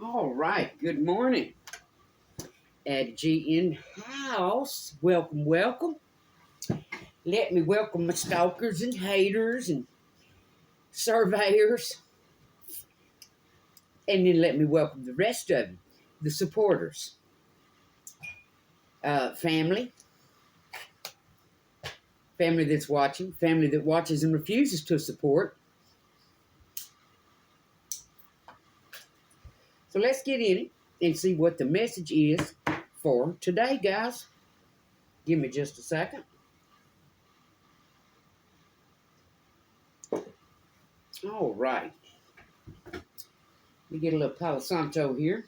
All right, good morning. Addie G in house. Welcome, welcome. Let me welcome my stalkers and haters and surveyors. And then let me welcome the rest of you, the supporters. Family that's watching, family that watches and refuses to support. So let's get in it and see what the message is for today, guys. Give me just a second. All right. Let me get a little Palo Santo here.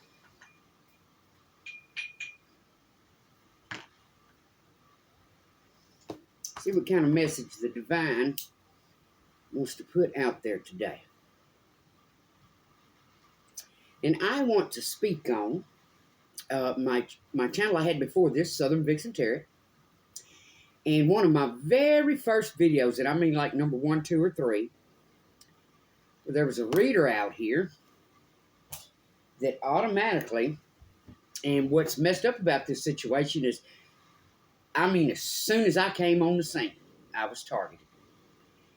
See what kind of message the divine wants to put out there today. And I want to speak on my channel I had before this, Southern Vixen Terry. And one of my very first videos, and I mean like number 1, 2, or 3, where there was a reader out here that automatically, and what's messed up about this situation is, I mean, as soon as I came on the scene, I was targeted.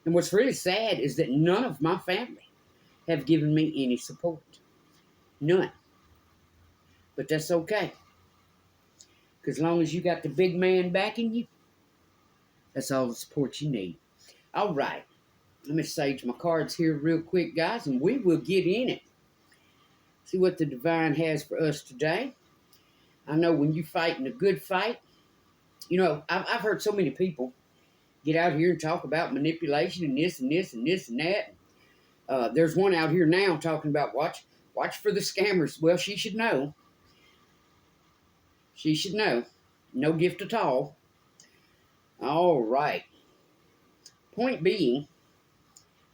And what's really sad is that none of my family have given me any support. None. But that's okay. Because as long as you got the big man backing you, that's all the support you need. All right. Let me sage my cards here real quick, guys, and we will get in it. See what the divine has for us today. I know when you're fighting a good fight, you know, I've heard so many people get out here and talk about manipulation and this and this and this and that. There's one out here now talking about watch for the scammers. Well, she should know. She should know. No gift at all. All right. Point being,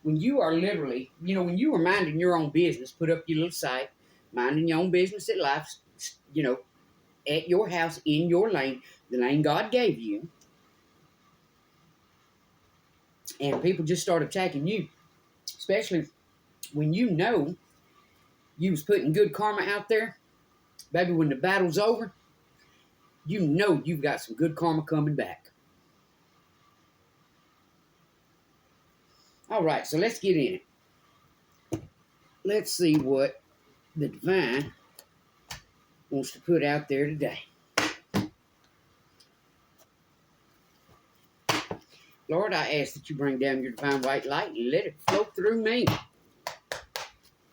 when you are literally, you know, when you are minding your own business, put up your little site, minding your own business at life, you know, at your house, in your lane, the lane God gave you, and people just start attacking you, especially when you know you was putting good karma out there, baby, when the battle's over, you know you've got some good karma coming back. All right, so let's get in it. Let's see what the divine wants to put out there today. Lord, I ask that you bring down your divine white light and let it flow through me.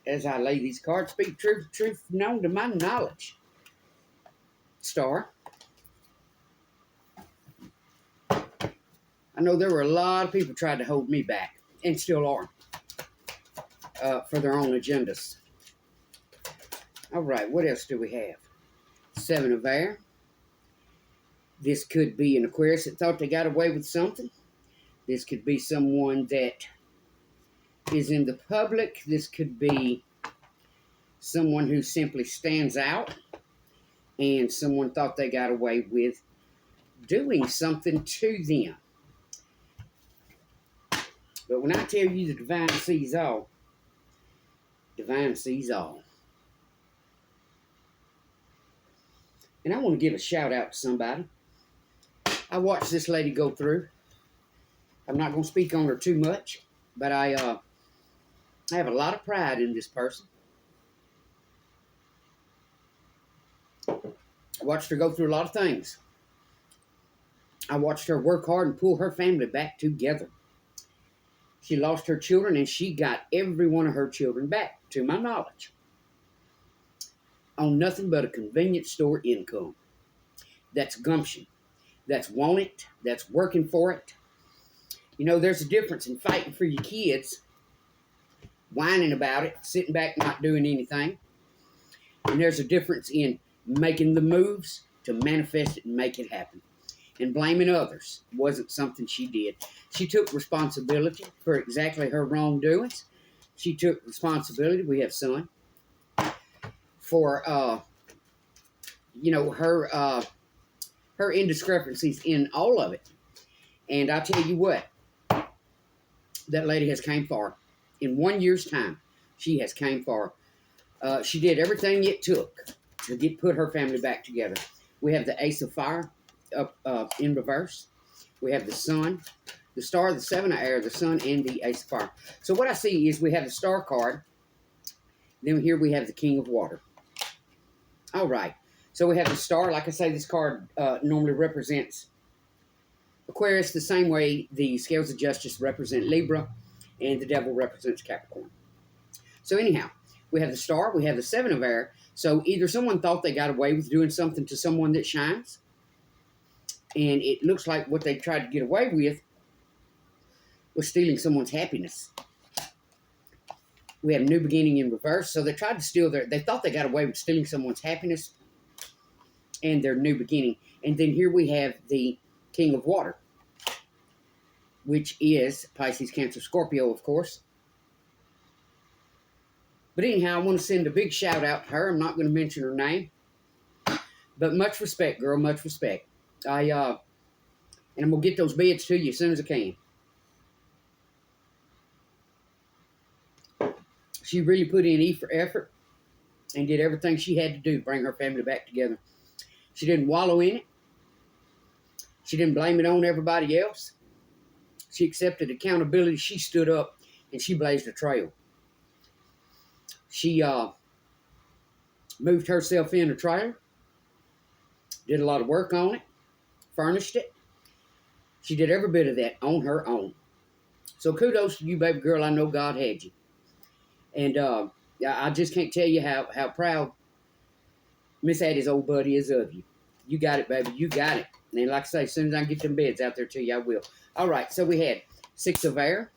As I lay these cards, speak truth known to my knowledge. Star. I know there were a lot of people trying to hold me back, and still are, for their own agendas. All right, what else do we have? 7 of Air. This could be an Aquarius that thought they got away with something. This could be someone that is in the public. This could be someone who simply stands out, and someone thought they got away with doing something to them. But when I tell you the divine sees all, divine sees all. And I want to give a shout out to somebody. I watched this lady go through. I'm not going to speak on her too much, but I have a lot of pride in this person. I watched her go through a lot of things. I watched her work hard and pull her family back together. She lost her children, and she got every one of her children back, to my knowledge, on nothing but a convenience store income. That's gumption. That's want it. That's working for it. You know, there's a difference in fighting for your kids, whining about it, sitting back not doing anything. And there's a difference in making the moves to manifest it and make it happen. And blaming others wasn't something she did. She took responsibility for exactly her wrongdoings. She took responsibility, we have son, for, you know, her indiscrepancies in all of it. And I tell you what, that lady has came far. In 1 year's time, she has came far. She did everything it took to put her family back together. We have the Ace of Fire up in reverse. We have the Sun, the Star, the Seven of Air, the Sun, and the Ace of Fire. So what I see is we have the Star card. Then here we have the King of Water. All right. So we have the Star. Like I say, this card normally represents Aquarius the same way the Scales of Justice represent Libra and the Devil represents Capricorn. So anyhow, we have the Star. We have the Seven of Air. So either someone thought they got away with doing something to someone that shines, and it looks like what they tried to get away with was stealing someone's happiness. We have New Beginning in reverse. So they tried to steal they thought they got away with stealing someone's happiness and their new beginning. And then here we have the King of Water, which is Pisces, Cancer, Scorpio, of course. But anyhow, I want to send a big shout out to her. I'm not going to mention her name. But much respect, girl, much respect. And I'm going to get those beds to you as soon as I can. She really put in effort and did everything she had to do to bring her family back together. She didn't wallow in it. She didn't blame it on everybody else. She accepted accountability. She stood up and she blazed a trail. She moved herself in a trailer, did a lot of work on it, furnished it. She did every bit of that on her own. So kudos to you, baby girl. I know God had you. And I just can't tell you how proud Miss Addie's old buddy is of you. You got it, baby. You got it. And like I say, as soon as I can get them beds out there to you, I will. All right, so we had Six of Air.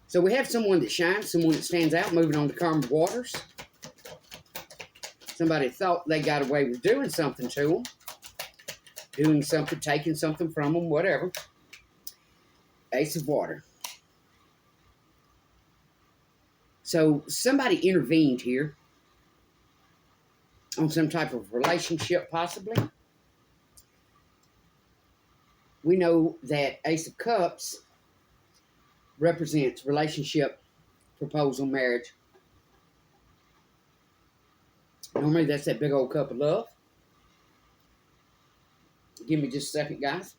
So we have someone that shines, someone that stands out, moving on to Karma Waters. Somebody thought they got away with doing something to them. Doing something, taking something from them, whatever. Ace of Water. So somebody intervened here on some type of relationship, possibly. We know that Ace of Cups represents relationship, proposal, marriage. Normally that's that big old cup of love. Give me just a second, guys.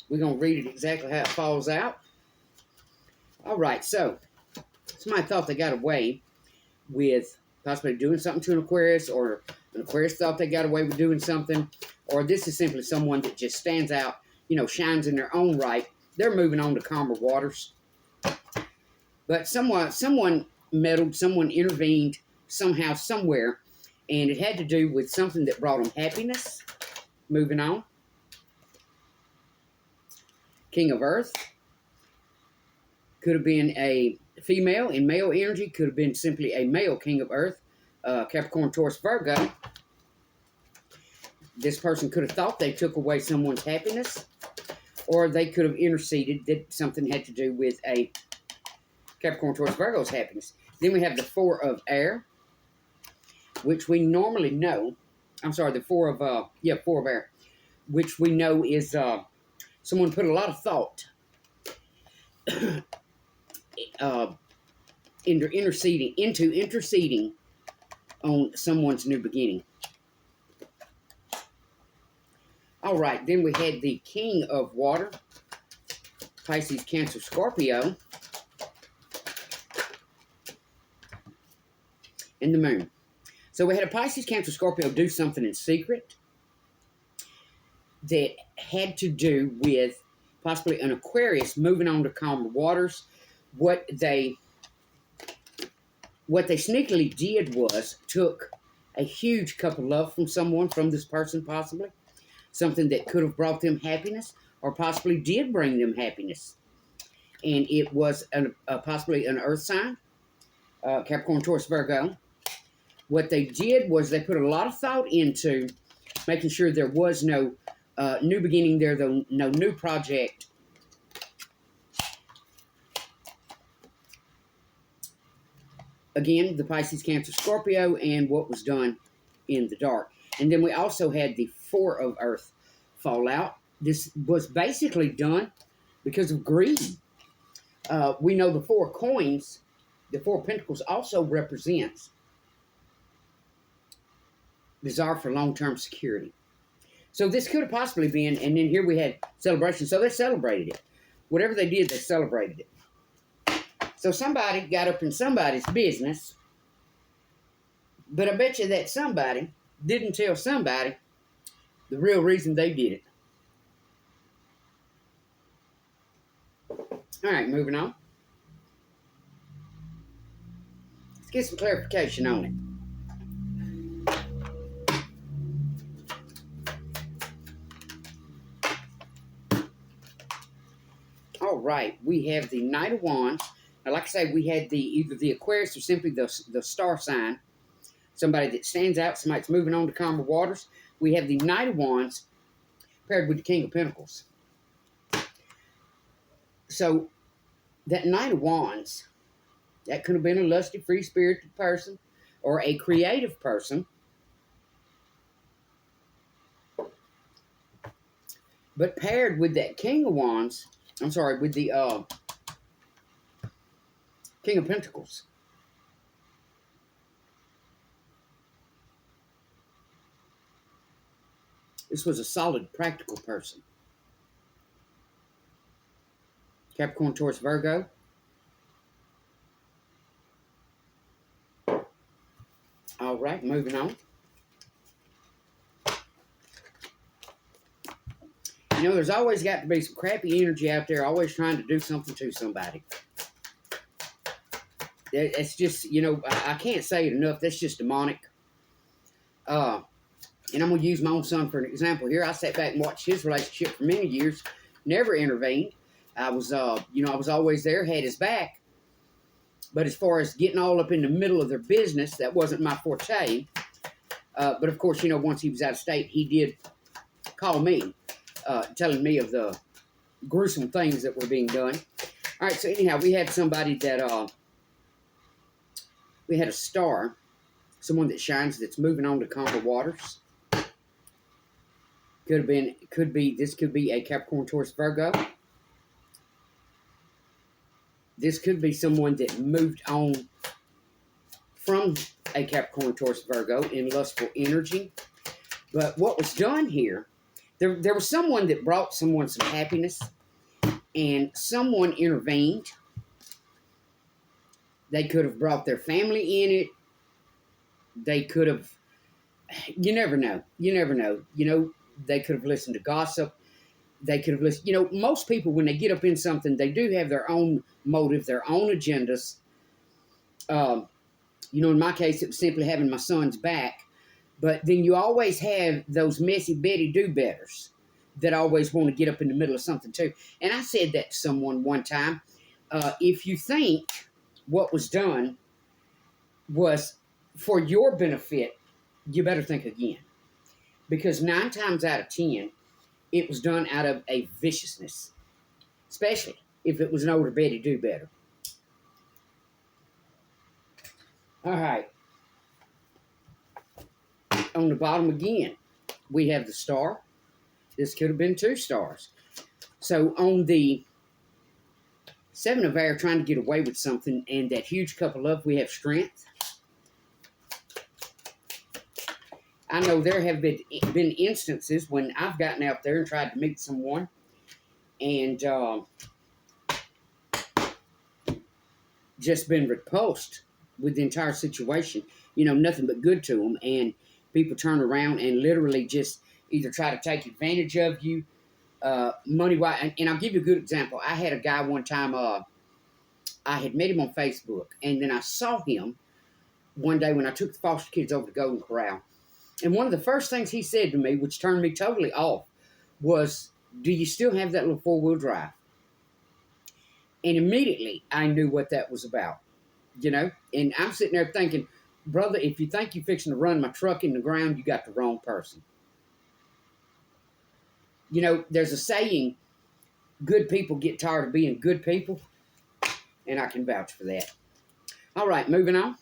We're going to read it exactly how it falls out. All right, so somebody thought they got away with possibly doing something to an Aquarius, or an Aquarius thought they got away with doing something, or this is simply someone that just stands out, shines in their own right. They're moving on to calmer waters. But someone meddled, someone intervened somehow, somewhere, and it had to do with something that brought them happiness. Moving on. King of Earth. Could have been a female in male energy. Could have been simply a male King of Earth. Capricorn, Taurus, Virgo. This person could have thought they took away someone's happiness. Or they could have interceded that something had to do with a Capricorn, Taurus, Virgo's happiness. Then we have the Four of Air, which we normally know. I'm sorry, the Four of Air, which we know is someone put a lot of thought into interceding on someone's new beginning. All right, then we had the King of Water, Pisces, Cancer, Scorpio, and the Moon. So we had a Pisces, Cancer, Scorpio do something in secret that had to do with possibly an Aquarius moving on to calmer waters. What they sneakily did was took a huge cup of love from someone, from this person possibly, something that could have brought them happiness or possibly did bring them happiness. And it was possibly an earth sign, Capricorn, Taurus, Virgo. What they did was they put a lot of thought into making sure there was no new beginning there, no new project. Again, the Pisces, Cancer, Scorpio, and what was done in the dark. And then we also had the Four of Earth fall out. This was basically done because of greed. We know the 4 coins, the 4 pentacles also represents desire for long-term security. So this could have possibly been, and then here we had celebration. So they celebrated it. Whatever they did, they celebrated it. So somebody got up in somebody's business, but I bet you that somebody didn't tell somebody the real reason they did it. All right, moving on. Let's get some clarification on it. All right, we have the Knight of Wands. Now, like I say, we had either the Aquarius or simply the star sign. Somebody that stands out, somebody that's moving on to calmer waters. We have the Knight of Wands paired with the King of Pentacles. So, that Knight of Wands, that could have been a lusty, free-spirited person or a creative person. But paired with that King of Wands, with the King of Pentacles. This was a solid, practical person. Capricorn, Taurus, Virgo. All right, moving on. You know, there's always got to be some crappy energy out there, always trying to do something to somebody. It's just, you know, I can't say it enough. That's just demonic. And I'm going to use my own son for an example here. I sat back and watched his relationship for many years, never intervened. I was, you know, I was always there, had his back. But as far as getting all up in the middle of their business, that wasn't my forte. But of course, you know, once he was out of state, he did call me, telling me of the gruesome things that were being done. All right, so anyhow, we had somebody that, we had a star, someone that shines, that's moving on to calmer waters. This could be a Capricorn, Taurus, Virgo. This could be someone that moved on from a Capricorn, Taurus, Virgo in lustful energy. But what was done here, there was someone that brought someone some happiness, and someone intervened. They could have brought their family in it. They could have, you never know. You never know. You know, they could have listened to gossip. They could have listened. You know, most people, when they get up in something, they do have their own motive, their own agendas. You know, in my case, it was simply having my son's back. But then you always have those messy Betty do-betters that always want to get up in the middle of something too. And I said that to someone one time. If you think what was done was for your benefit, you better think again. Because 9 times out of 10, it was done out of a viciousness. Especially if it was an older Betty do-better. All right. On the bottom again, we have the star. This could have been 2 stars. So on the 7 of air, trying to get away with something, and that huge cup of love, we have strength. I know there have been instances when I've gotten out there and tried to meet someone, and just been repulsed with the entire situation. You know, nothing but good to them, and people turn around and literally just either try to take advantage of you, money-wise. And I'll give you a good example. I had a guy one time, I had met him on Facebook, and then I saw him one day when I took the foster kids over to Golden Corral. And one of the first things he said to me, which turned me totally off, was, "Do you still have that little 4-wheel drive?" And immediately I knew what that was about, you know? And I'm sitting there thinking, brother, if you think you're fixing to run my truck in the ground, you got the wrong person. You know, there's a saying, good people get tired of being good people, and I can vouch for that. All right, moving on.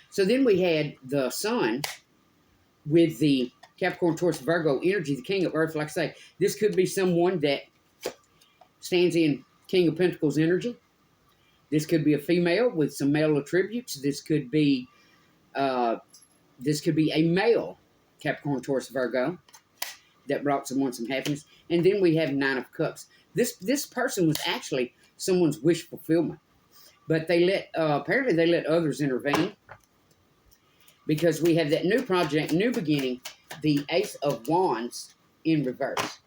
So then we had the sun with the Capricorn, Taurus, Virgo energy, the King of Earth. Like I say, this could be someone that stands in King of Pentacles energy. This could be a female with some male attributes. This could be a male Capricorn, Taurus, Virgo that brought someone some happiness. And then we have Nine of Cups. This person was actually someone's wish fulfillment, but apparently they let others intervene, because we have that new project, new beginning, the Ace of Wands in reverse,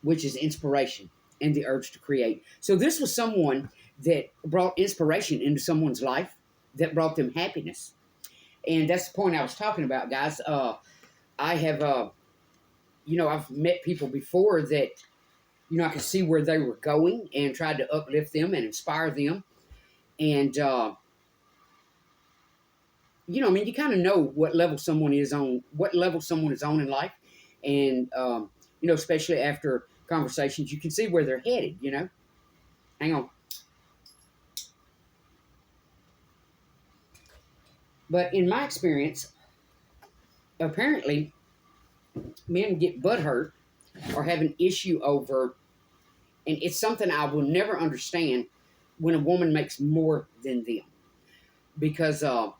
which is inspiration and the urge to create. So this was someone that brought inspiration into someone's life, that brought them happiness. And that's the point I was talking about, guys. I have, I've met people before that, I could see where they were going and tried to uplift them and inspire them. And, you kind of know what level someone is on in life. And, especially after conversations, you can see where they're headed, Hang on. But in my experience, apparently, men get butthurt or have an issue over, and it's something I will never understand, when a woman makes more than them. Because, the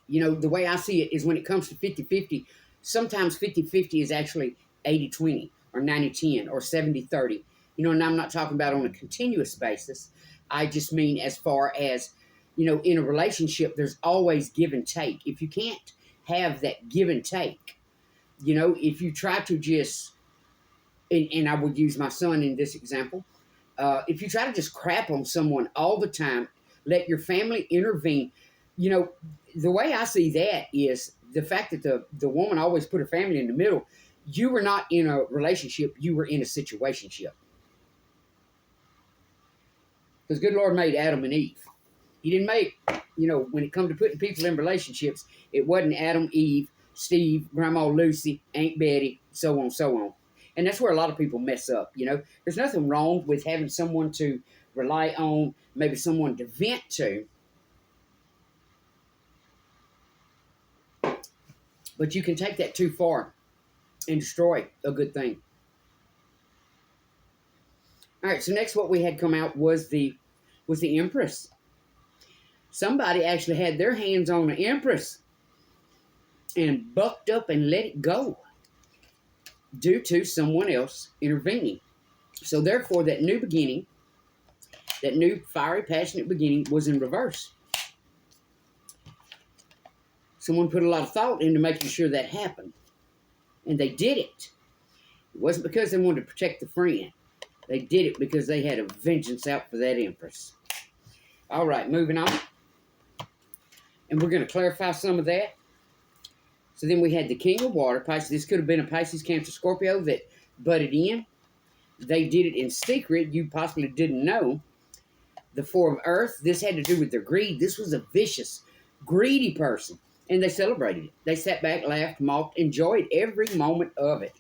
way I see it is, when it comes to 50-50, sometimes 50-50 is actually 80-20 or 90-10 or 70-30. And I'm not talking about on a continuous basis. I just mean as far as, in a relationship, there's always give and take. If you can't have that give and take, if you try to just, and I would use my son in this example, if you try to just crap on someone all the time, let your family intervene, the way I see that is the fact that the woman always put her family in the middle. You were not in a relationship, you were in a situationship. Because good Lord made Adam and Eve. He didn't make, when it comes to putting people in relationships, it wasn't Adam, Eve, Steve, Grandma Lucy, Aunt Betty, so on, so on. And that's where a lot of people mess up, There's nothing wrong with having someone to rely on, maybe someone to vent to. But you can take that too far and destroy a good thing. All right, so next what we had come out was the Empress. Somebody actually had their hands on the Empress and bucked up and let it go due to someone else intervening. So therefore, that new beginning, that new fiery, passionate beginning was in reverse. Someone put a lot of thought into making sure that happened. And they did it. It wasn't because they wanted to protect the friend. They did it because they had a vengeance out for that Empress. All right, moving on. And we're going to clarify some of that. So then we had the King of Water, Pisces. This could have been a Pisces, Cancer, Scorpio that butted in. They did it in secret. You possibly didn't know. The Four of Earth. This had to do with their greed. This was a vicious, greedy person. And they celebrated it. They sat back, laughed, mocked, enjoyed every moment of it.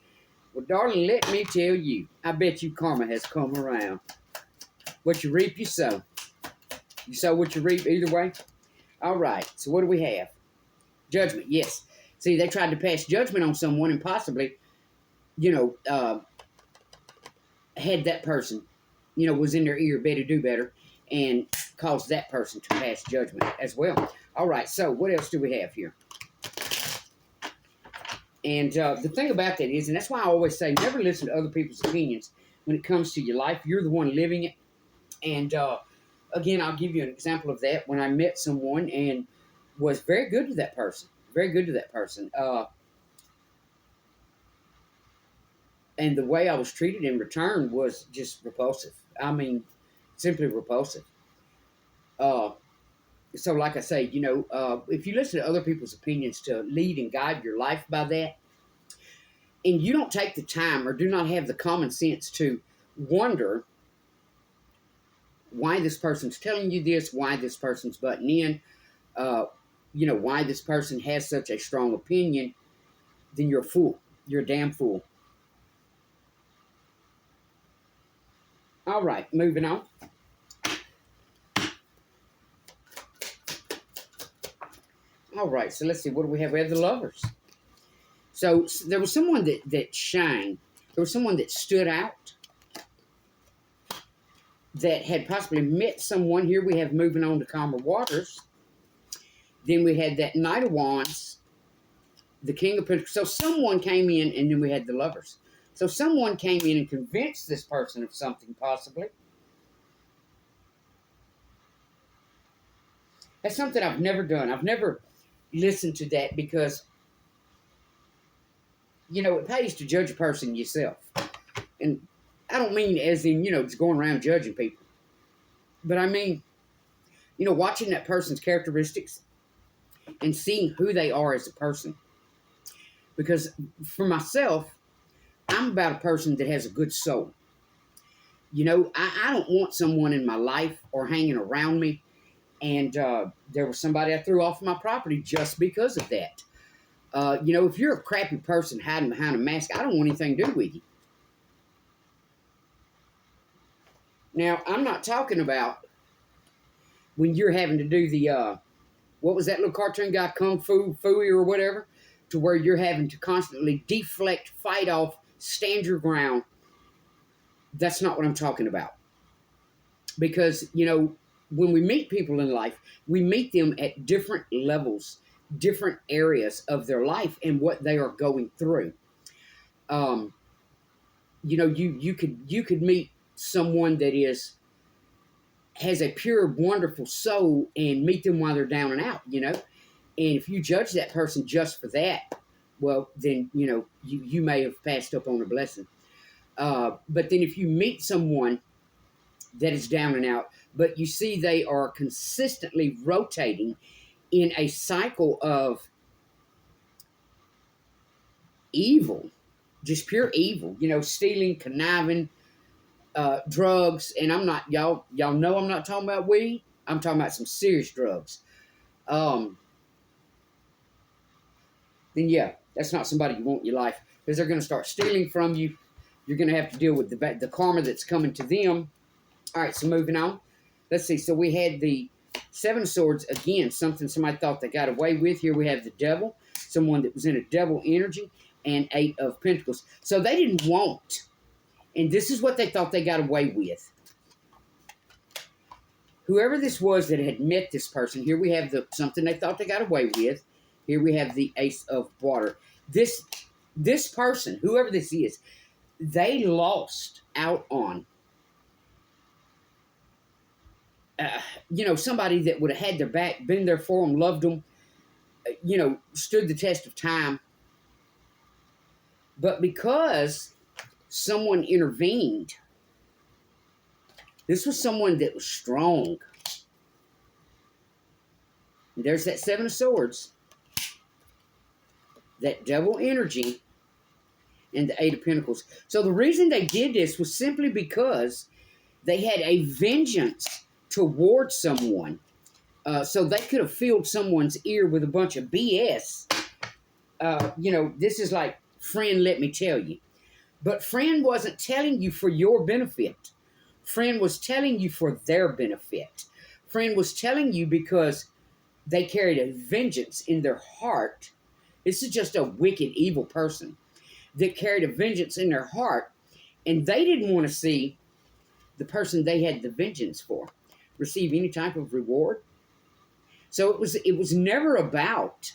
Well, darling, let me tell you, I bet you karma has come around. What you reap, you sow. You sow what you reap either way. All right, so what do we have? Judgment, yes. See, they tried to pass judgment on someone and possibly, had that person, was in their ear, better do better, and caused that person to pass judgment as well. All right, so what else do we have here? And the thing about that is, and that's why I always say, never listen to other people's opinions when it comes to your life. You're the one living it. And again, I'll give you an example of that. When I met someone and was very good to that person, and the way I was treated in return was just repulsive. I mean, simply repulsive. So like I say, if you listen to other people's opinions to lead and guide your life by that, and you don't take the time or do not have the common sense to wonder why this person's telling you this, why this person's butting in, why this person has such a strong opinion, then you're a fool. You're a damn fool. All right, moving on. All right, so let's see. What do we have? We have the Lovers. So there was someone that shined. There was someone that stood out. that had possibly met someone. Here we have moving on to calmer waters. Then we had that Knight of Wands, the King of Pentacles. So someone came in, and then we had the Lovers. So someone came in and convinced this person of something, possibly. That's something I've never done. I've never listened to that because, you know, it pays to judge a person yourself. And I don't mean as in, you know, just going around judging people. But I mean, you know, watching that person's characteristics and seeing who they are as a person. Because for myself, I'm about a person that has a good soul. You know, I don't want someone in my life or hanging around me. And there was somebody I threw off my property just because of that. You know, if you're a crappy person hiding behind a mask, I don't want anything to do with you. Now, I'm not talking about when you're having to do the, what was that little cartoon guy, Kung Fu Fooey or whatever, to where you're having to constantly deflect, fight off, stand your ground. That's not what I'm talking about. Because, you know, when we meet people in life, we meet them at different levels, different areas of their life and what they are going through. You know, you could meet someone that has a pure, wonderful soul and meet them while they're down and out, you know. And if you judge that person just for that, well, then, you know, you may have passed up on a blessing. But then if you meet someone that is down and out, but you see they are consistently rotating in a cycle of evil, just pure evil, you know, stealing, conniving, drugs, and I'm not, y'all know I'm not talking about weed. I'm talking about some serious drugs. Then yeah, that's not somebody you want in your life, because they're going to start stealing from you. You're going to have to deal with the karma that's coming to them. All right, so moving on. Let's see. So we had the Seven of Swords, again, something somebody thought they got away with. Here we have the Devil, someone that was in a devil energy, and Eight of Pentacles. So they didn't want, and this is what they thought they got away with. Whoever this was that had met this person, here we have something they thought they got away with. Here we have the Ace of Water. This person, whoever this is, they lost out on, you know, somebody that would have had their back, been there for them, loved them, you know, stood the test of time. But because someone intervened, this was someone that was strong. And there's that Seven of Swords, that devil energy, and the Eight of Pentacles. So the reason they did this was simply because they had a vengeance towards someone. So they could have filled someone's ear with a bunch of BS. You know, this is like, friend, let me tell you. But friend wasn't telling you for your benefit. Friend was telling you for their benefit. Friend was telling you because they carried a vengeance in their heart. This is just a wicked, evil person that carried a vengeance in their heart, and they didn't want to see the person they had the vengeance for receive any type of reward. So it was never about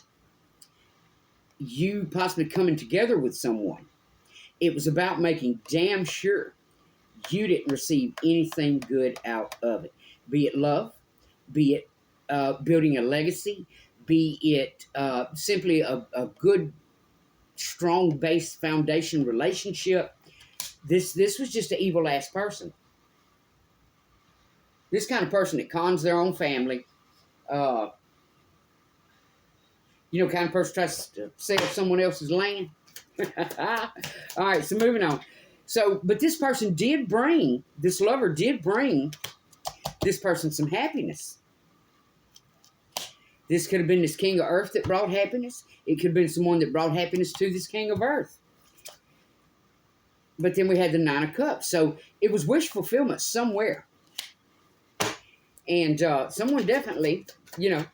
you possibly coming together with someone. It was about making damn sure you didn't receive anything good out of it. Be it love, be it building a legacy, be it simply a good, strong base foundation relationship. This was just an evil-ass person. This kind of person that cons their own family, you know, kind of person tries to sell someone else's land. All right, so moving on. So, but this person did bring, this lover did bring this person some happiness. This could have been this King of Earth that brought happiness. It could have been someone that brought happiness to this King of Earth. But then we had the Nine of Cups. So it was wish fulfillment somewhere. And someone definitely, you know,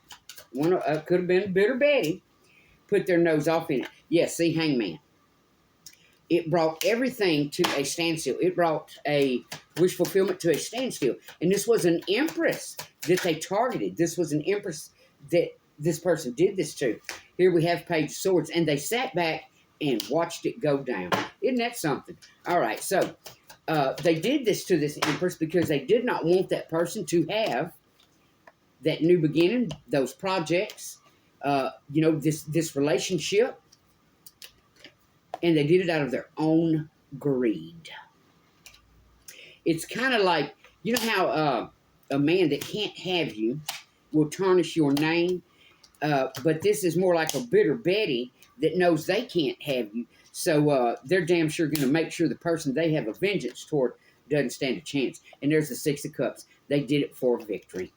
could have been Bitter Betty, put their nose off in it. Yes, see, Hangman. it brought everything to a standstill. It brought a wish fulfillment to a standstill. And this was an empress that they targeted. This was an empress that this person did this to. Here we have Page of Swords, and they sat back and watched it go down. Isn't that something? All right, so they did this to this empress because they did not want that person to have that new beginning, those projects, this relationship. And they did it out of their own greed. It's kind of like, you know how a man that can't have you will tarnish your name? But this is more like a bitter Betty that knows they can't have you. So they're damn sure going to make sure the person they have a vengeance toward doesn't stand a chance. And there's the Six of Cups. They did it for victory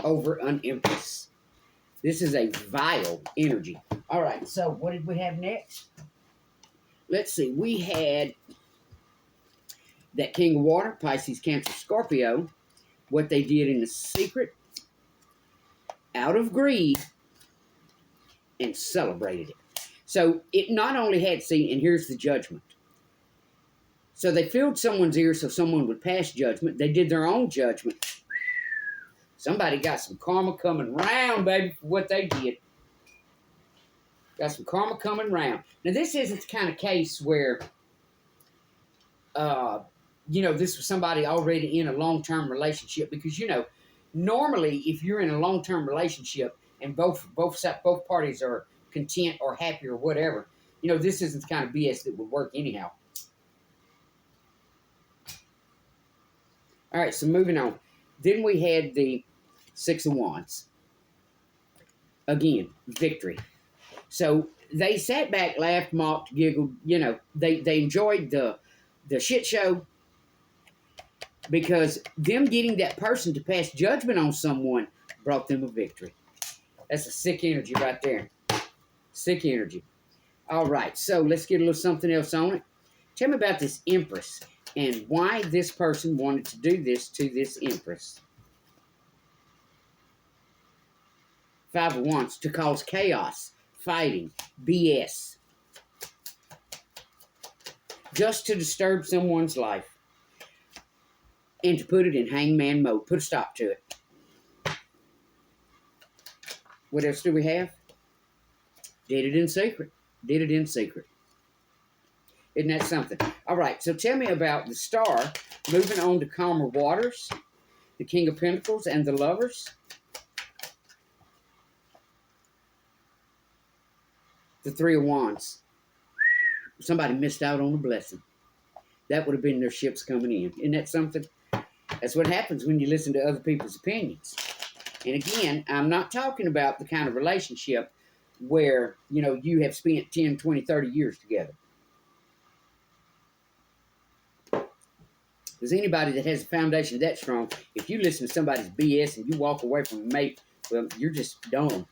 over an empress. This is a vile energy. All right, so what did we have next? Let's see. We had that King of Water, Pisces, Cancer, Scorpio. What they did in the secret, out of greed, and celebrated it. So it not only had, and here's the judgment. So they filled someone's ear so someone would pass judgment. They did their own judgment. Somebody got some karma coming round, baby, for what they did. Got some karma coming round. Now, this isn't the kind of case where, this was somebody already in a long-term relationship. Because, normally, if you're in a long-term relationship and both parties are content or happy or whatever, this isn't the kind of BS that would work anyhow. All right, so moving on. Then we had the Six of Wands. Again, victory. So they sat back, laughed, mocked, giggled. They enjoyed the shit show because them getting that person to pass judgment on someone brought them a victory. That's a sick energy right there. Sick energy. All right, so let's get a little something else on it. Tell me about this Empress and why this person wanted to do this to this Empress. Five of Wands, to cause chaos, fighting, BS. Just to disturb someone's life. And to put it in hangman mode. Put a stop to it. What else do we have? Did it in secret. Did it in secret. Isn't that something? All right, so tell me about the Star, moving on to calmer waters, the King of Pentacles, and the Lovers. The Three of Wands. Somebody missed out on a blessing. That would have been their ships coming in. Isn't that something? That's what happens when you listen to other people's opinions. And again, I'm not talking about the kind of relationship where, you have spent 10, 20, 30 years together. Because anybody that has a foundation that strong, if you listen to somebody's BS and you walk away from a mate, well, you're just dumb.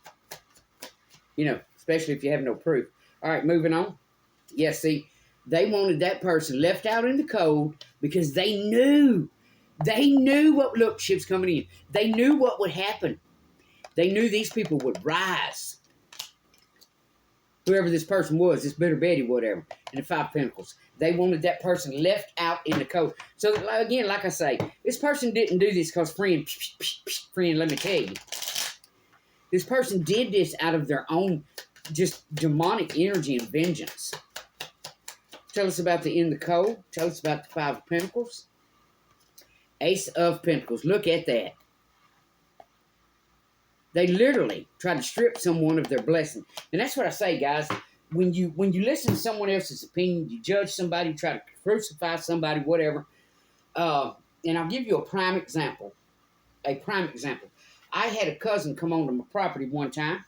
Especially if you have no proof. All right, moving on. Yeah, see, they wanted that person left out in the cold because they knew what, look, ships coming in. They knew what would happen. They knew these people would rise. Whoever this person was, this bitter Betty, whatever, and the Five of Pentacles. They wanted that person left out in the cold. So, again, like I say, this person didn't do this because, friend, let me tell you. This person did this out of their own just demonic energy and vengeance. Tell us about the In the Cold. Tell us about the Five of Pentacles. Ace of Pentacles. Look at that. They literally try to strip someone of their blessing. And that's what I say, guys. When you listen to someone else's opinion, you judge somebody, you try to crucify somebody, whatever. And I'll give you a prime example. I had a cousin come onto my property one time.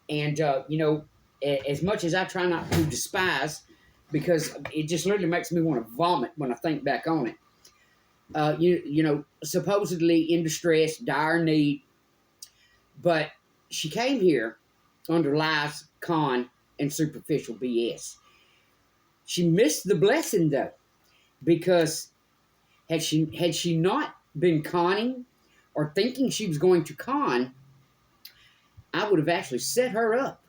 And, as much as I try not to despise, because it just literally makes me want to vomit when I think back on it. Supposedly in distress, dire need. But she came here under lies, con, and superficial BS. She missed the blessing, though, because had she not been conning or thinking she was going to con, I would have actually set her up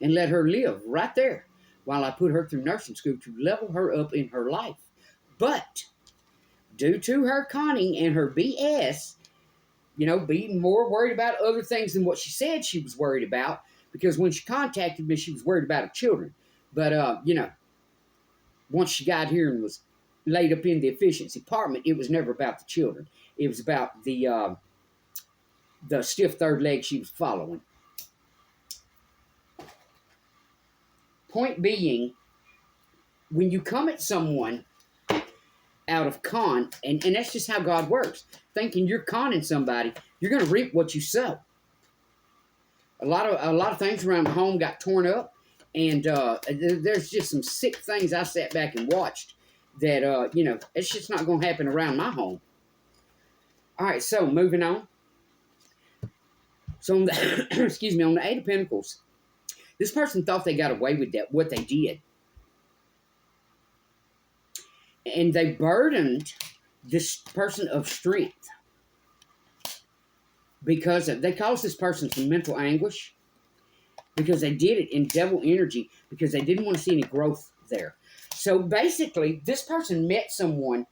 and let her live right there. while I put her through nursing school to level her up in her life. But due to her conning and her BS, being more worried about other things than what she said she was worried about, because when she contacted me, she was worried about her children. But, once she got here and was laid up in the efficiency department, it was never about the children. It was about the stiff third leg she was following. Point being, when you come at someone out of con, and that's just how God works, thinking you're conning somebody, you're going to reap what you sow. A lot of things around the home got torn up, and there's just some sick things I sat back and watched that, it's just not going to happen around my home. All right, so moving on. So on the, excuse me, on the Eight of Pentacles, this person thought they got away with that, what they did. And they burdened this person of strength because they caused this person some mental anguish because they did it in devil energy because they didn't want to see any growth there. So basically, this person met someone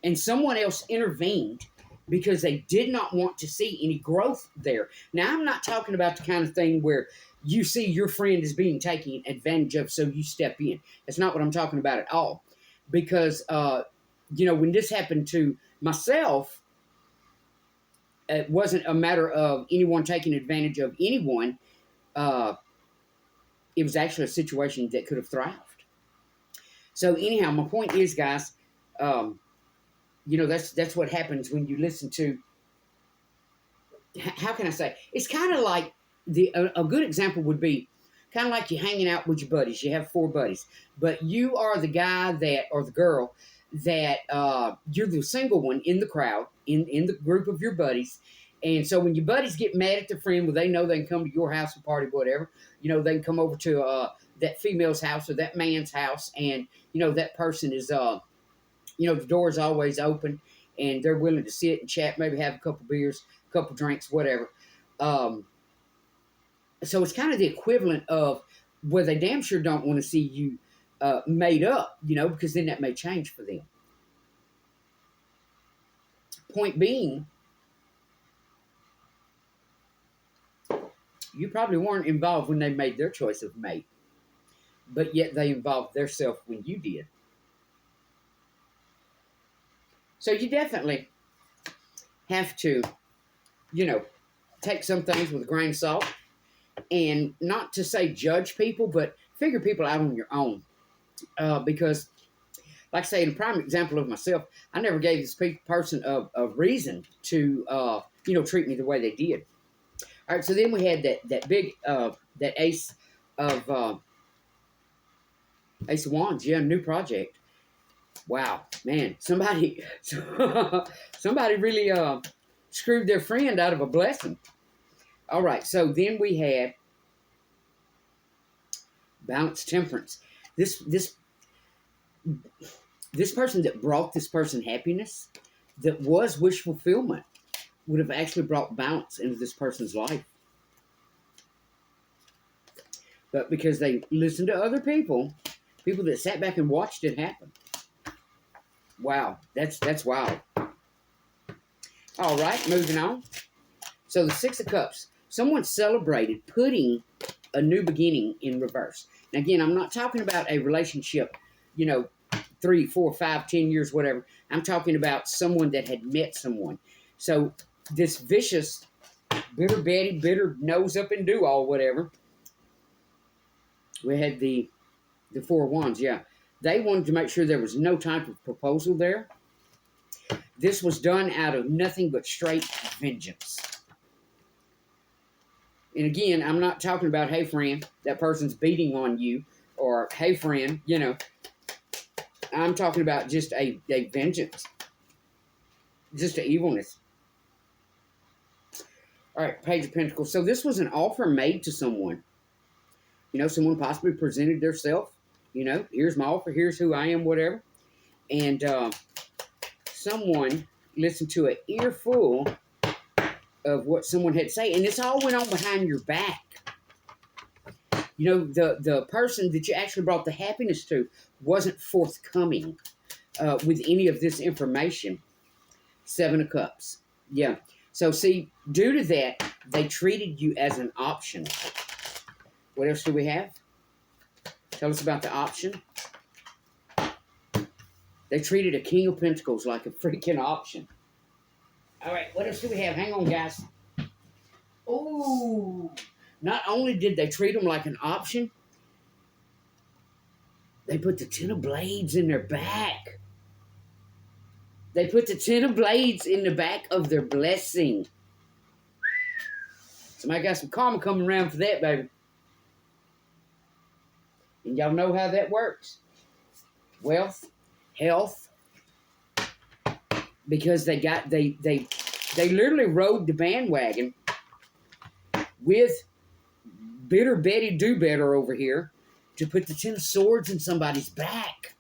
and someone else intervened because they did not want to see any growth there. Now, I'm not talking about the kind of thing where you see your friend is being taken advantage of, so you step in. That's not what I'm talking about at all. Because, when this happened to myself, it wasn't a matter of anyone taking advantage of anyone. It was actually a situation that could have thrived. So anyhow, my point is, guys, that's what happens when you listen to, how can I say? It's kind of like, a good example would be, kind of like you're hanging out with your buddies. You have 4 buddies. But you are the guy or the girl that you're the single one in the crowd, in the group of your buddies. And so when your buddies get mad at their friend, well, they know they can come to your house and party, whatever. They can come over to that female's house or that man's house. And, that person is, the door's always open. And they're willing to sit and chat, maybe have a couple beers, a couple drinks, whatever. So it's kind of the equivalent of where they damn sure don't want to see you made up, because then that may change for them. Point being, you probably weren't involved when they made their choice of mate, but yet they involved theirself when you did. So you definitely have to, take some things with a grain of salt. And not to say judge people, but figure people out on your own. Because, like I say, in a prime example of myself, I never gave this person a reason to, treat me the way they did. All right, so then we had that big, that Ace of Wands, new project. Wow, man, somebody really screwed their friend out of a blessing. All right, so then we had Balance, Temperance. This person that brought this person happiness, that was wish fulfillment, would have actually brought balance into this person's life. But because they listened to other people that sat back and watched it happen. Wow, that's wild. All right, moving on. So the Six of Cups. Someone celebrated putting a new beginning in reverse. Now, again, I'm not talking about a relationship, 3, 4, 5, 10 years, whatever. I'm talking about someone that had met someone. So this vicious, bitter Betty, bitter nose up and do all, whatever. We had the Four of Wands, yeah. They wanted to make sure there was no type of proposal there. This was done out of nothing but straight vengeance. And again, I'm not talking about, hey, friend, that person's beating on you, or, hey, friend, I'm talking about just a vengeance, just an evilness. All right, Page of Pentacles. So this was an offer made to someone. Someone possibly presented themselves, here's my offer, here's who I am, whatever. And someone listened to an earful of what someone had to say, and this all went on behind your back. You know, the person that you actually brought the happiness to wasn't forthcoming with any of this information. Seven of Cups. Yeah. So, see, due to that, they treated you as an option. What else do we have? Tell us about the option. They treated a King of Pentacles like a freaking option. All right, what else do we have? Hang on, guys. Oh, not only did they treat them like an option, they put the Ten of Blades in their back. They put the Ten of Blades in the back of their blessing. Somebody got some karma coming around for that, baby. And y'all know how that works. Wealth, health, because they literally rode the bandwagon with Bitter Betty Do Better over here to put the Ten of Swords in somebody's back.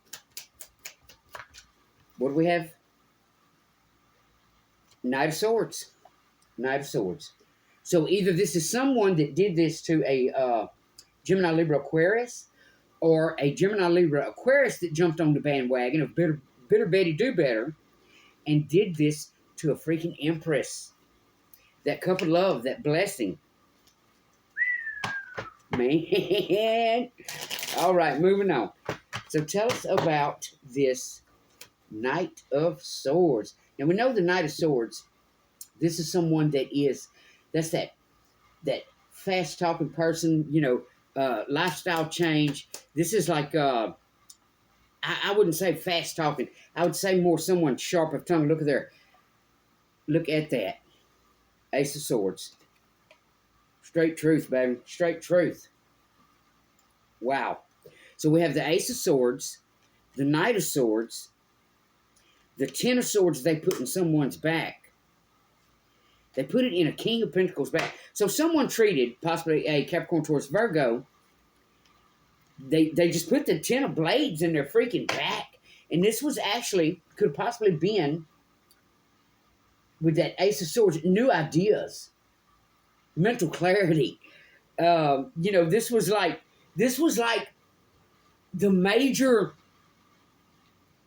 What do we have? Knight of Swords. Knight of Swords. So either this is someone that did this to a Gemini, Libra, Aquarius, or a Gemini, Libra, Aquarius that jumped on the bandwagon of Bitter Betty Do Better and did this to a freaking Empress. That cup of love, that blessing. Man. All right, moving on. So tell us about this Knight of Swords. Now, we know the Knight of Swords, this is someone that's that fast-talking person, you know, lifestyle change. This is like, I wouldn't say fast-talking. I would say more someone sharp of tongue. Look at that. Ace of Swords. Straight truth, baby. Straight truth. Wow. So we have the Ace of Swords, the Knight of Swords, the Ten of Swords they put in someone's back. They put it in a King of Pentacles back. So someone treated, possibly a Capricorn, Taurus, Virgo, they just put the Ten of Blades in their freaking back. And this was actually, could possibly been, with that Ace of Swords, new ideas, mental clarity. You know, this was like the major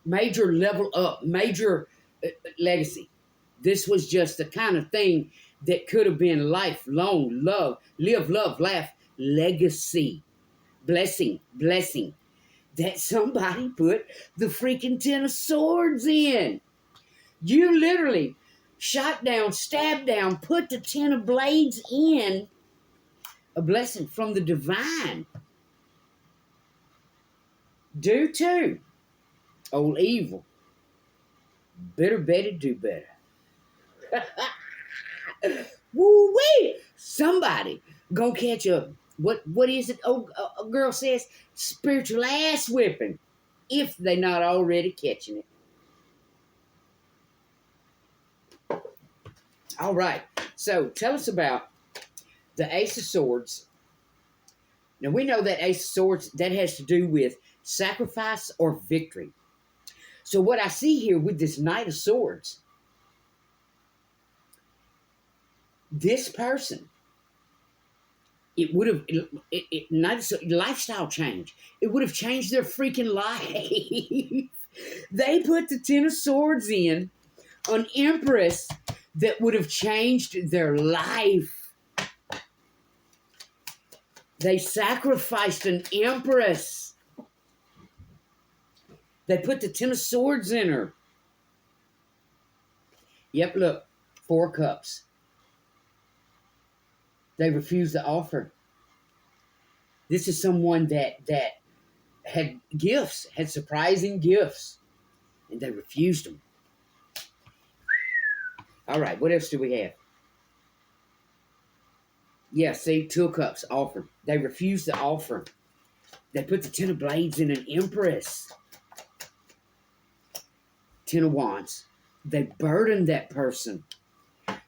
level up, major legacy. This was just the kind of thing that could have been lifelong love, live, love, laugh, legacy, blessing, that somebody put the freaking Ten of Swords in. You literally shot down, stabbed down, put the Ten of Blades in a blessing from the divine. Due to old evil, Bitter Betty Do Better. Woo-wee! Somebody gonna catch a, what is it? Oh, a girl says, spiritual ass whipping, if they not already catching it. All right. So tell us about the Ace of Swords. Now we know that Ace of Swords, that has to do with sacrifice or victory. So what I see here with this Knight of Swords, this person, it would have, lifestyle change. It would have changed their freaking life. They put the Ten of Swords in an Empress that would have changed their life. They sacrificed an Empress. They put the Ten of Swords in her. Yep, look, Four Cups. They refused the offer. This is someone that had gifts, had surprising gifts, and they refused them. All right, what else do we have? Yeah, see, Two of Cups offered. They refused the offer. They put the Ten of Blades in an Empress. Ten of Wands. They burdened that person.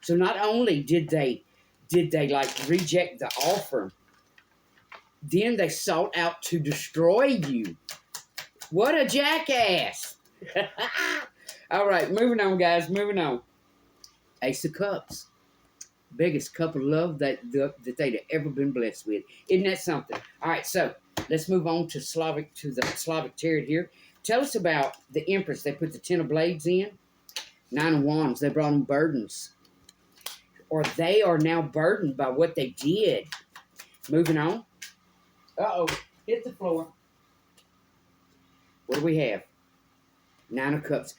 So not only did they like reject the offer, then they sought out to destroy you. What a jackass. All right, moving on, guys, moving on. Ace of Cups. Biggest couple of love that they'd ever been blessed with. Isn't that something? All right, so let's move on to the Slavic chariot here. Tell us about the Empress. They put the 10 of blades in, 9 of wands. They brought them burdens, or they are now burdened by what they did. Moving on. Uh-oh, hit the floor. What do we have? 9 of cups.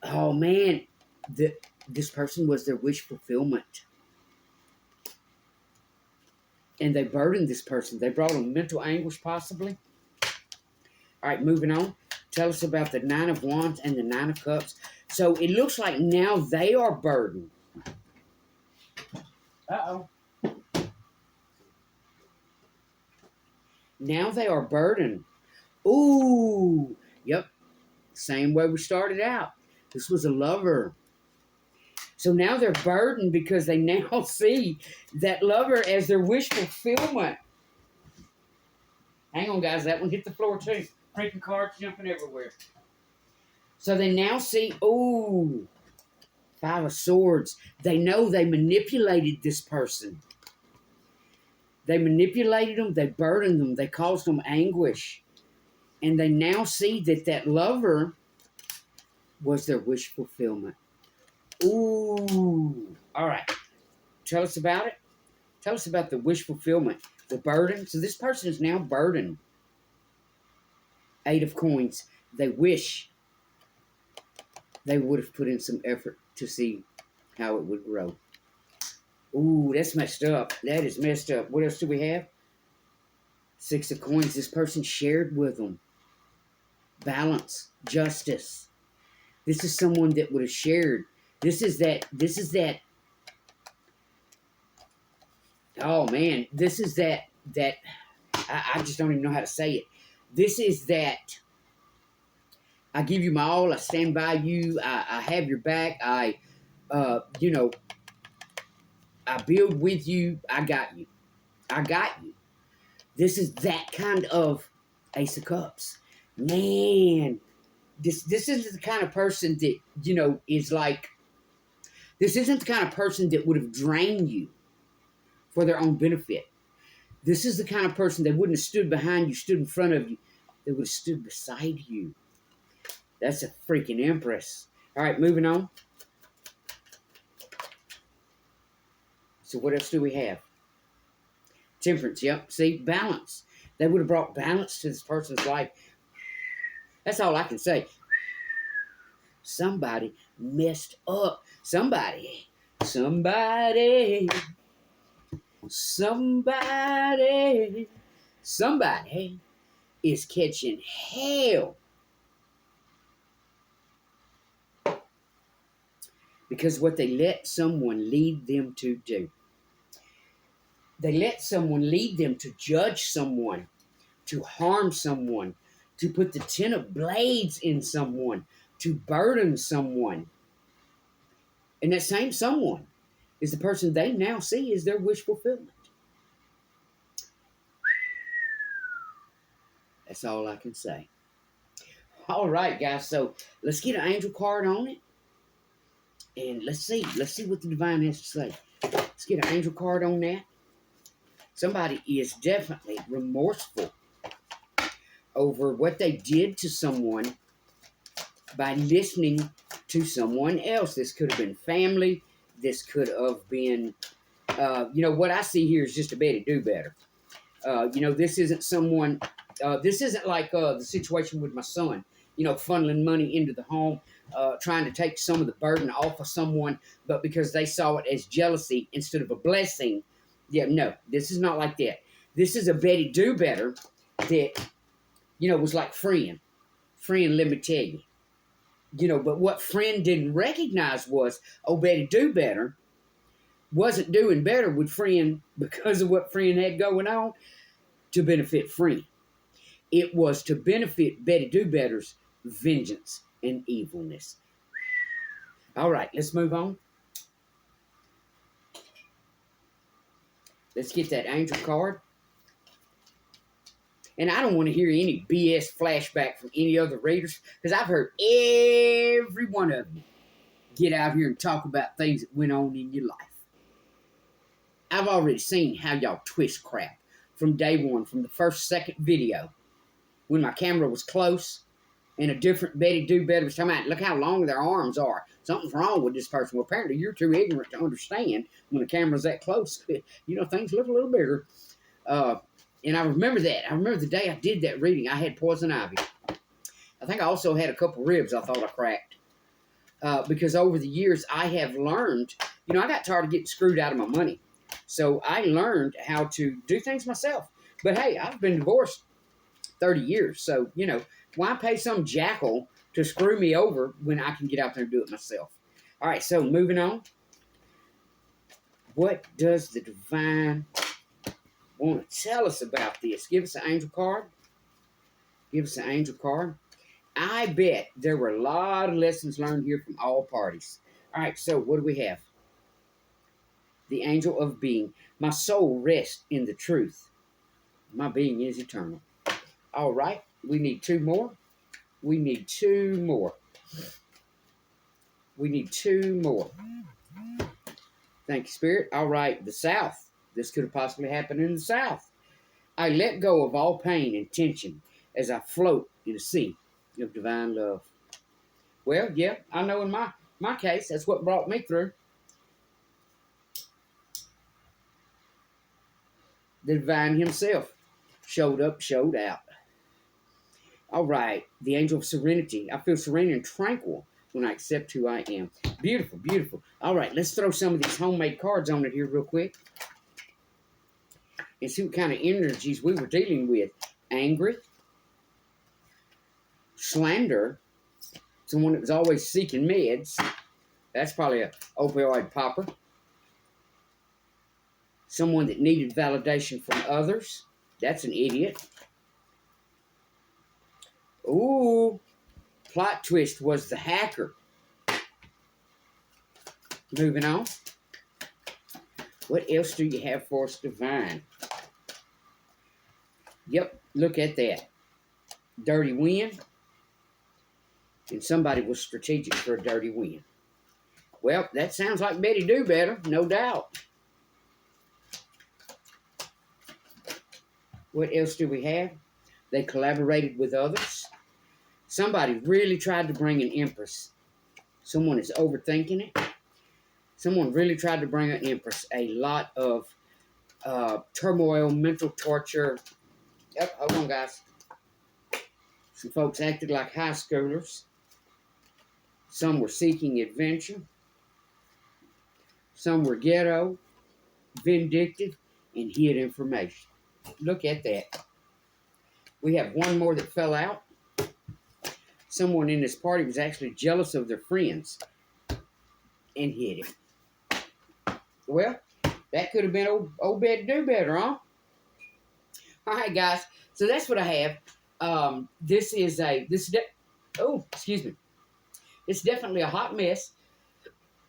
Oh man, this person was their wish fulfillment. And they burdened this person. They brought them mental anguish, possibly. All right, moving on. Tell us about the 9 of wands and the 9 of cups. So it looks like now they are burdened. Uh-oh. Now they are burdened. Ooh. Yep. Same way we started out. This was a lover. So now they're burdened because they now see that lover as their wish fulfillment. Hang on, guys. That one hit the floor, too. Breaking cards, jumping everywhere. So they now see, ooh, 5 of swords. They know they manipulated this person. They manipulated them. They burdened them. They caused them anguish. And they now see that that lover was their wish fulfillment. Ooh. All right. Tell us about it. Tell us about the wish fulfillment. The burden. So this person is now burdened. 8 of coins. They wish they would have put in some effort to see how it would grow. Ooh, that's messed up. That is messed up. What else do we have? 6 of coins. This person shared with them. Balance. Justice. This is someone that would have shared. This is that, oh man, this is that, I just don't even know how to say it. This is that, I give you my all, I stand by you, I have your back, I build with you, I got you. I got you. This is that kind of Ace of Cups. Man, this isn't the kind of person that, is like, this isn't the kind of person that would have drained you for their own benefit. This is the kind of person that wouldn't have stood behind you, stood in front of you. They would have stood beside you. That's a freaking Empress. All right, moving on. So what else do we have? Temperance, yep. See, balance. They would have brought balance to this person's life. That's all I can say. Somebody messed up. Somebody is catching hell. Because what they let someone lead them to do. They let someone lead them to judge someone, to harm someone, to put the 10 of blades in someone, to burden someone. And that same someone is the person they now see as their wish fulfillment. That's all I can say. All right, guys. So let's get an angel card on it. And let's see what the divine has to say. Let's get an angel card on that. Somebody is definitely remorseful over what they did to someone by listening to someone else. This could have been family. This could have been, what I see here is just a Betty Do Better. This isn't someone, this isn't like the situation with my son, funneling money into the home, trying to take some of the burden off of someone, but because they saw it as jealousy instead of a blessing. Yeah, no, this is not like that. This is a Betty Do Better that, was like friend. Friend, let me tell you. But what friend didn't recognize was, Betty Do Better wasn't doing better with friend because of what friend had going on to benefit friend. It was to benefit Betty Do Better's vengeance and evilness. All right, let's move on. Let's get that angel card. And I don't want to hear any BS flashback from any other readers, because I've heard every one of you get out here and talk about things that went on in your life. I've already seen how y'all twist crap from day one, from the second video, when my camera was close and a different Betty Do Better was talking about, look how long their arms are. Something's wrong with this person. Well, apparently you're too ignorant to understand when the camera's that close. Things look a little bigger. And I remember that. I remember the day I did that reading, I had poison ivy. I think I also had a couple ribs I thought I cracked. Because over the years, I have learned, I got tired of getting screwed out of my money. So I learned how to do things myself. But hey, I've been divorced 30 years. So, why pay some jackal to screw me over when I can get out there and do it myself? All right, so moving on. What does the divine want to tell us about this? Give us an angel card. Give us an angel card. I bet there were a lot of lessons learned here from all parties. All right, so what do we have? The angel of being. My soul rests in the truth. My being is eternal. All right, we need two more. We need two more. We need two more. Thank you, Spirit. All right, the South. This could have possibly happened in the South. I let go of all pain and tension as I float in a sea of divine love. Well, yeah, I know in my case, that's what brought me through. The divine himself showed up, showed out. All right, the angel of serenity. I feel serene and tranquil when I accept who I am. Beautiful, beautiful. All right, let's throw some of these homemade cards on it here real quick and see what kind of energies we were dealing with. Angry, slander, someone that was always seeking meds. That's probably an opioid popper. Someone that needed validation from others. That's an idiot. Ooh, plot twist was the hacker. Moving on. What else do you have for us, divine? Yep, look at that. Dirty win. And somebody was strategic for a dirty win. Well, that sounds like Betty Do Better, no doubt. What else do we have? They collaborated with others. Somebody really tried to bring an empress. Someone is overthinking it. Someone really tried to bring an empress. A lot of turmoil, mental torture. Yep, hold on, guys. Some folks acted like high schoolers. Some were seeking adventure. Some were ghetto, vindictive, and hid information. Look at that. We have one more that fell out. Someone in this party was actually jealous of their friends and hid it. Well, that could have been old Betty Do Better, huh? All right, guys. So that's what I have. This is It's definitely a hot mess,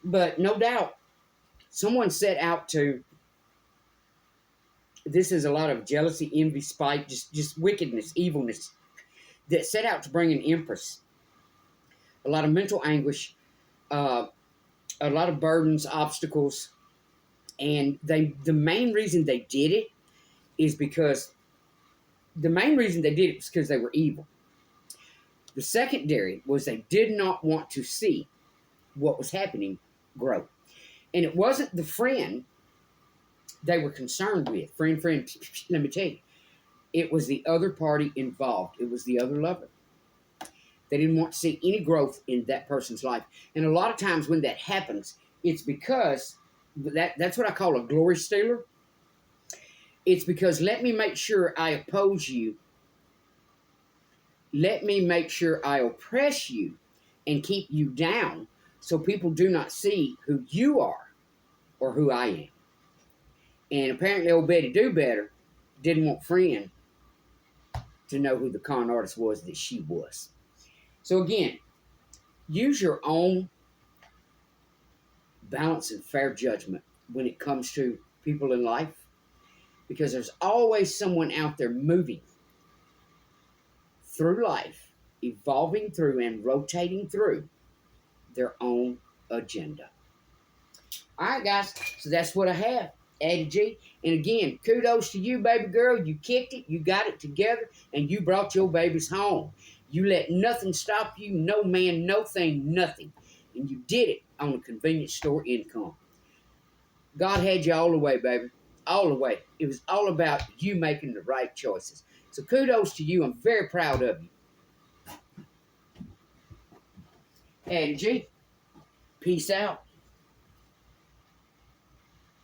but no doubt someone set out to. This is a lot of jealousy, envy, spite, just wickedness, evilness that set out to bring an empress. A lot of mental anguish, a lot of burdens, obstacles, and the main reason they did it is because they were evil. The secondary was they did not want to see what was happening grow. And it wasn't the friend they were concerned with. Friend, let me tell you. It was the other party involved. It was the other lover. They didn't want to see any growth in that person's life. And a lot of times when that happens, it's because that's what I call a glory stealer. It's because let me make sure I oppose you. Let me make sure I oppress you and keep you down so people do not see who you are or who I am. And apparently old Betty Do Better didn't want friend to know who the con artist was that she was. So again, use your own balance and fair judgment when it comes to people in life, because there's always someone out there moving through life, evolving through and rotating through their own agenda. All right, guys, so that's what I have. Addie G. And again, kudos to you, baby girl. You kicked it, you got it together, and you brought your babies home. You let nothing stop you, no man, no thing, nothing. And you did it on a convenience store income. God had you all the way, baby. All the way. It was all about you making the right choices. So kudos to you. I'm very proud of you. Addie G. Peace out.